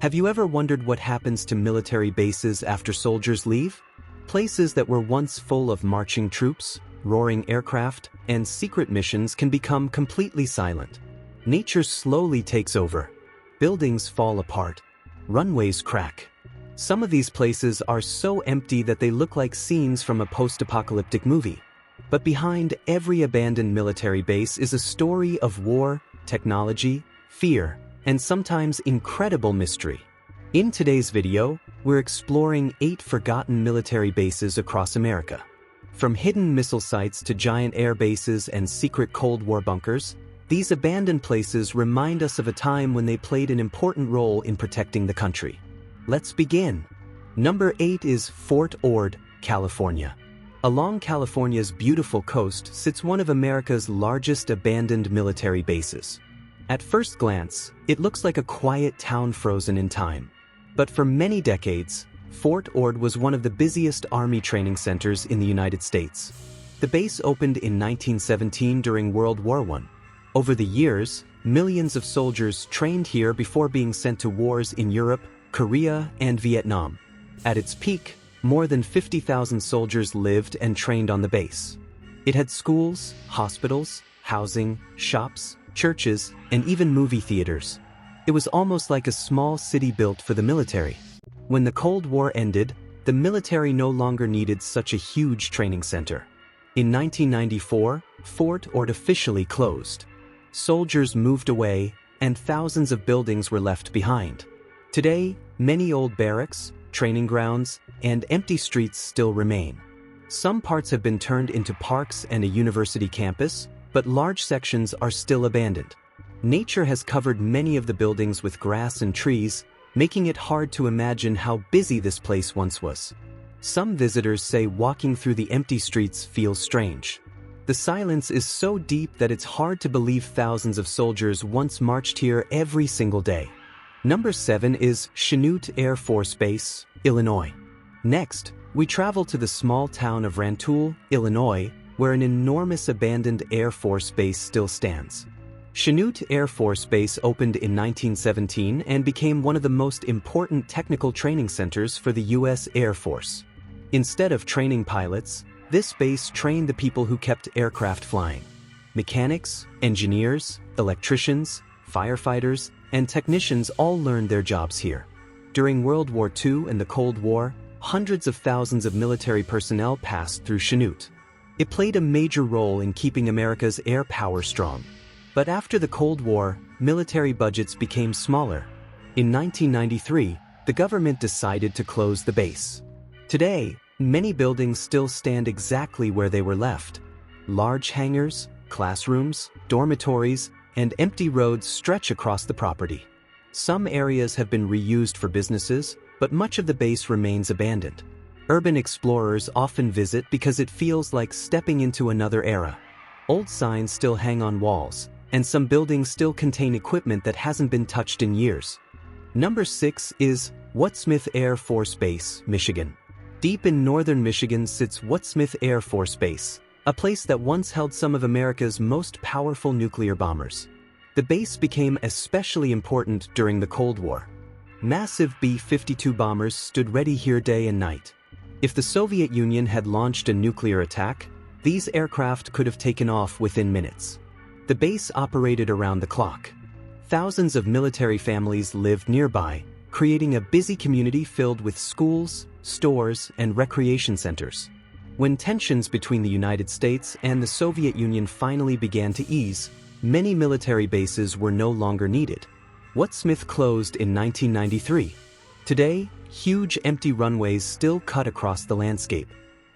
Have you ever wondered what happens to military bases after soldiers leave? Places that were once full of marching troops, roaring aircraft, and secret missions can become completely silent. Nature slowly takes over. Buildings fall apart. Runways crack. Some of these places are so empty that they look like scenes from a post-apocalyptic movie. But behind every abandoned military base is a story of war, technology, fear, and sometimes incredible mystery. In today's video, we're exploring 8 forgotten military bases across America. From hidden missile sites to giant air bases and secret Cold War bunkers, these abandoned places remind us of a time when they played an important role in protecting the country. Let's begin. Number 8 is Fort Ord, California. Along California's beautiful coast sits one of America's largest abandoned military bases. At first glance, it looks like a quiet town frozen in time. But for many decades, Fort Ord was one of the busiest Army training centers in the United States. The base opened in 1917 during World War I. Over the years, millions of soldiers trained here before being sent to wars in Europe, Korea, and Vietnam. At its peak, more than 50,000 soldiers lived and trained on the base. It had schools, hospitals, housing, shops, churches, and even movie theaters. It was almost like a small city built for the military. When the Cold War ended, the military no longer needed such a huge training center. In 1994, Fort Ord officially closed. Soldiers moved away, and thousands of buildings were left behind. Today, many old barracks, training grounds, and empty streets still remain. Some parts have been turned into parks and a university campus, but large sections are still abandoned. Nature has covered many of the buildings with grass and trees, making it hard to imagine how busy this place once was. Some visitors say walking through the empty streets feels strange. The silence is so deep that it's hard to believe thousands of soldiers once marched here every single day. Number 7 is Chanute Air Force Base, Illinois. Next, we travel to the small town of Rantoul, Illinois, where an enormous abandoned Air Force base still stands. Chanute Air Force Base opened in 1917 and became one of the most important technical training centers for the U.S. Air Force. Instead of training pilots, this base trained the people who kept aircraft flying. Mechanics, engineers, electricians, firefighters, and technicians all learned their jobs here. During World War II and the Cold War, hundreds of thousands of military personnel passed through Chanute. It played a major role in keeping America's air power strong. But after the Cold War, military budgets became smaller. In 1993, the government decided to close the base. Today, many buildings still stand exactly where they were left. Large hangars, classrooms, dormitories, and empty roads stretch across the property. Some areas have been reused for businesses, but much of the base remains abandoned. Urban explorers often visit because it feels like stepping into another era. Old signs still hang on walls, and some buildings still contain equipment that hasn't been touched in years. Number 6 is Wurtsmith Air Force Base, Michigan. Deep in northern Michigan sits Wurtsmith Air Force Base, a place that once held some of America's most powerful nuclear bombers. The base became especially important during the Cold War. Massive B-52 bombers stood ready here day and night. If the Soviet Union had launched a nuclear attack, these aircraft could have taken off within minutes. The base operated around the clock. Thousands of military families lived nearby, creating a busy community filled with schools, stores, and recreation centers. When tensions between the United States and the Soviet Union finally began to ease, many military bases were no longer needed. Wurtsmith closed in 1993. Today, huge empty runways still cut across the landscape.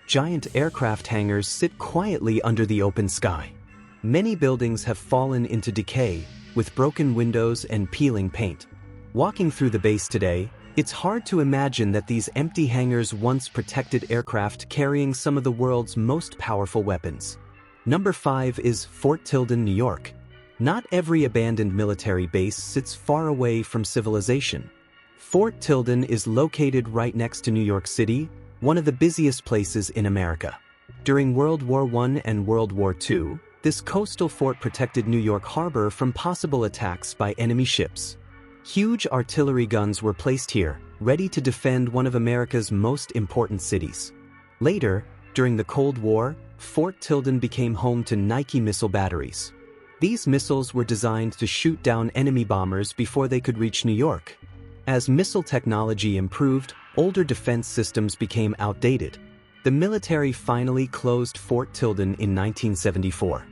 Giant aircraft hangars sit quietly under the open sky. Many buildings have fallen into decay, with broken windows and peeling paint. Walking through the base today, it's hard to imagine that these empty hangars once protected aircraft carrying some of the world's most powerful weapons. Number 5 is Fort Tilden, New York. Not every abandoned military base sits far away from civilization. Fort Tilden is located right next to New York City, one of the busiest places in America. During World War I and World War II, this coastal fort protected New York Harbor from possible attacks by enemy ships. Huge artillery guns were placed here, ready to defend one of America's most important cities. Later, during the Cold War, Fort Tilden became home to Nike missile batteries. These missiles were designed to shoot down enemy bombers before they could reach New York. As missile technology improved, older defense systems became outdated. The military finally closed Fort Tilden in 1974.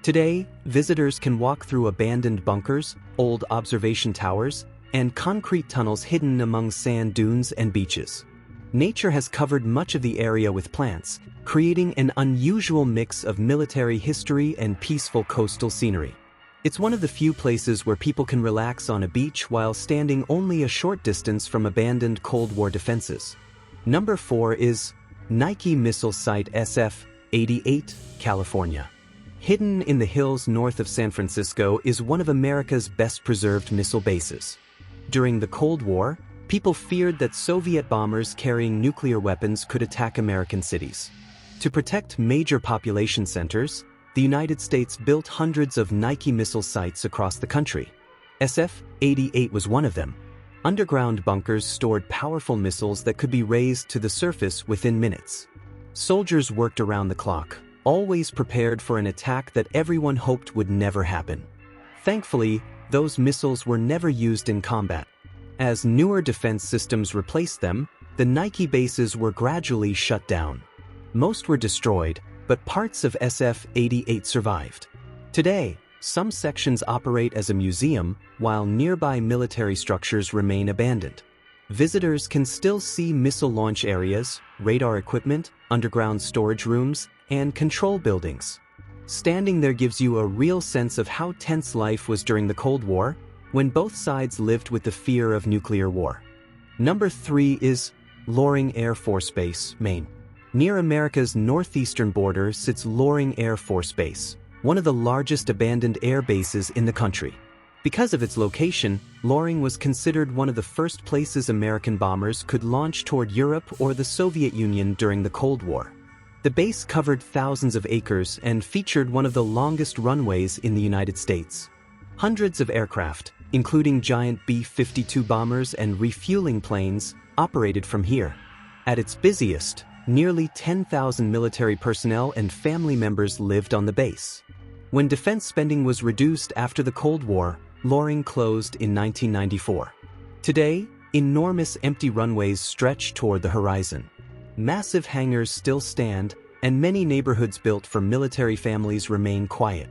Today, visitors can walk through abandoned bunkers, old observation towers, and concrete tunnels hidden among sand dunes and beaches. Nature has covered much of the area with plants, creating an unusual mix of military history and peaceful coastal scenery. It's one of the few places where people can relax on a beach while standing only a short distance from abandoned Cold War defenses. Number 4 is Nike Missile Site SF-88, California. Hidden in the hills north of San Francisco is one of America's best-preserved missile bases. During the Cold War, people feared that Soviet bombers carrying nuclear weapons could attack American cities. To protect major population centers, the United States built hundreds of Nike missile sites across the country. SF-88 was one of them. Underground bunkers stored powerful missiles that could be raised to the surface within minutes. Soldiers worked around the clock, always prepared for an attack that everyone hoped would never happen. Thankfully, those missiles were never used in combat. As newer defense systems replaced them, the Nike bases were gradually shut down. Most were destroyed, but parts of SF-88 survived. Today, some sections operate as a museum, while nearby military structures remain abandoned. Visitors can still see missile launch areas, radar equipment, underground storage rooms, and control buildings. Standing there gives you a real sense of how tense life was during the Cold War, when both sides lived with the fear of nuclear war. Number 3 is Loring Air Force Base, Maine. Near America's northeastern border sits Loring Air Force Base, one of the largest abandoned air bases in the country. Because of its location, Loring was considered one of the first places American bombers could launch toward Europe or the Soviet Union during the Cold War. The base covered thousands of acres and featured one of the longest runways in the United States. Hundreds of aircraft, including giant B-52 bombers and refueling planes, operated from here. At its busiest, nearly 10,000 military personnel and family members lived on the base. When defense spending was reduced after the Cold War, Loring closed in 1994. Today, enormous empty runways stretch toward the horizon. Massive hangars still stand, and many neighborhoods built for military families remain quiet.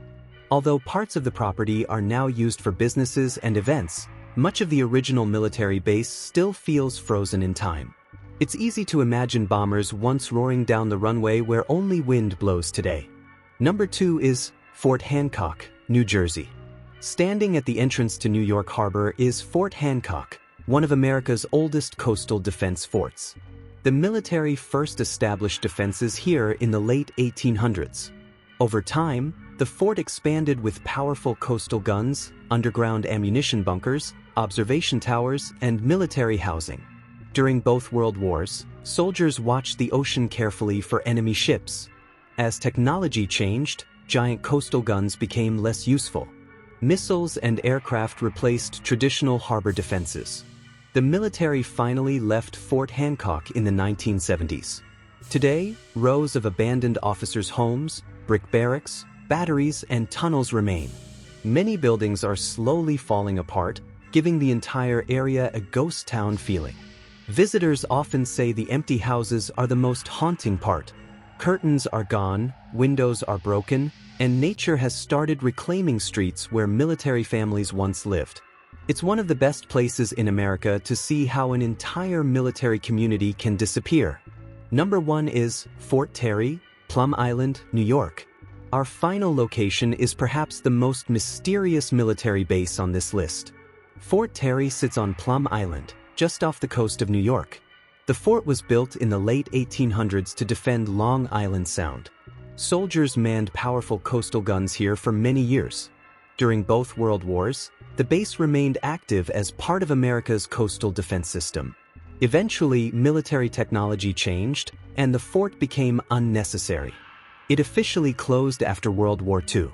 Although parts of the property are now used for businesses and events, much of the original military base still feels frozen in time. It's easy to imagine bombers once roaring down the runway where only wind blows today. Number 2 is Fort Hancock, New Jersey. Standing at the entrance to New York Harbor is Fort Hancock, one of America's oldest coastal defense forts. The military first established defenses here in the late 1800s. Over time, the fort expanded with powerful coastal guns, underground ammunition bunkers, observation towers, and military housing. During both World Wars, soldiers watched the ocean carefully for enemy ships. As technology changed, giant coastal guns became less useful. Missiles and aircraft replaced traditional harbor defenses. The military finally left Fort Hancock in the 1970s. Today, rows of abandoned officers' homes, brick barracks, batteries, and tunnels remain. Many buildings are slowly falling apart, giving the entire area a ghost town feeling. Visitors often say the empty houses are the most haunting part. Curtains are gone, windows are broken, and nature has started reclaiming streets where military families once lived. It's one of the best places in America to see how an entire military community can disappear. Number 1 is Fort Terry, Plum Island, New York. Our final location is perhaps the most mysterious military base on this list. Fort Terry sits on Plum Island, just off the coast of New York. The fort was built in the late 1800s to defend Long Island Sound. Soldiers manned powerful coastal guns here for many years. During both World Wars, the base remained active as part of America's coastal defense system. Eventually, military technology changed, and the fort became unnecessary. It officially closed after World War II.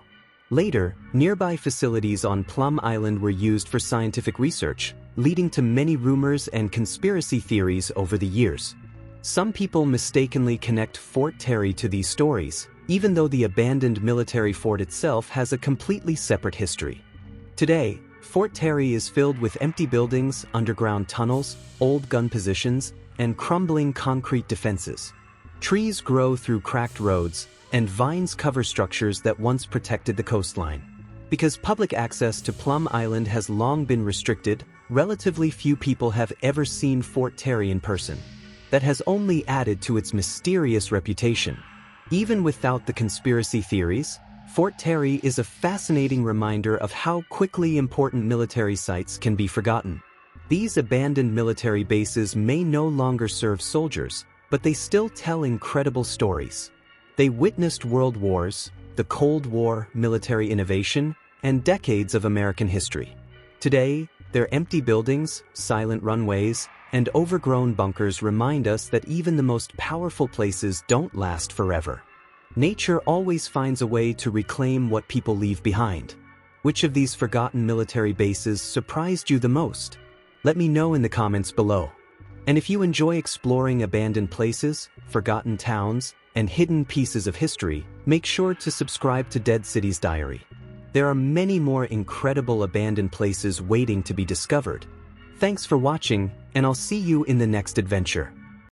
Later, nearby facilities on Plum Island were used for scientific research, leading to many rumors and conspiracy theories over the years. Some people mistakenly connect Fort Terry to these stories, even though the abandoned military fort itself has a completely separate history. Today, Fort Terry is filled with empty buildings, underground tunnels, old gun positions, and crumbling concrete defenses. Trees grow through cracked roads, and vines cover structures that once protected the coastline. Because public access to Plum Island has long been restricted, relatively few people have ever seen Fort Terry in person. That has only added to its mysterious reputation. Even without the conspiracy theories, Fort Terry is a fascinating reminder of how quickly important military sites can be forgotten. These abandoned military bases may no longer serve soldiers, but they still tell incredible stories. They witnessed world wars, the Cold War, military innovation, and decades of American history. Today, their empty buildings, silent runways, and overgrown bunkers remind us that even the most powerful places don't last forever. Nature always finds a way to reclaim what people leave behind. Which of these forgotten military bases surprised you the most? Let me know in the comments below. And if you enjoy exploring abandoned places, forgotten towns, and hidden pieces of history, make sure to subscribe to Dead Cities Diary. There are many more incredible abandoned places waiting to be discovered. Thanks for watching, and I'll see you in the next adventure.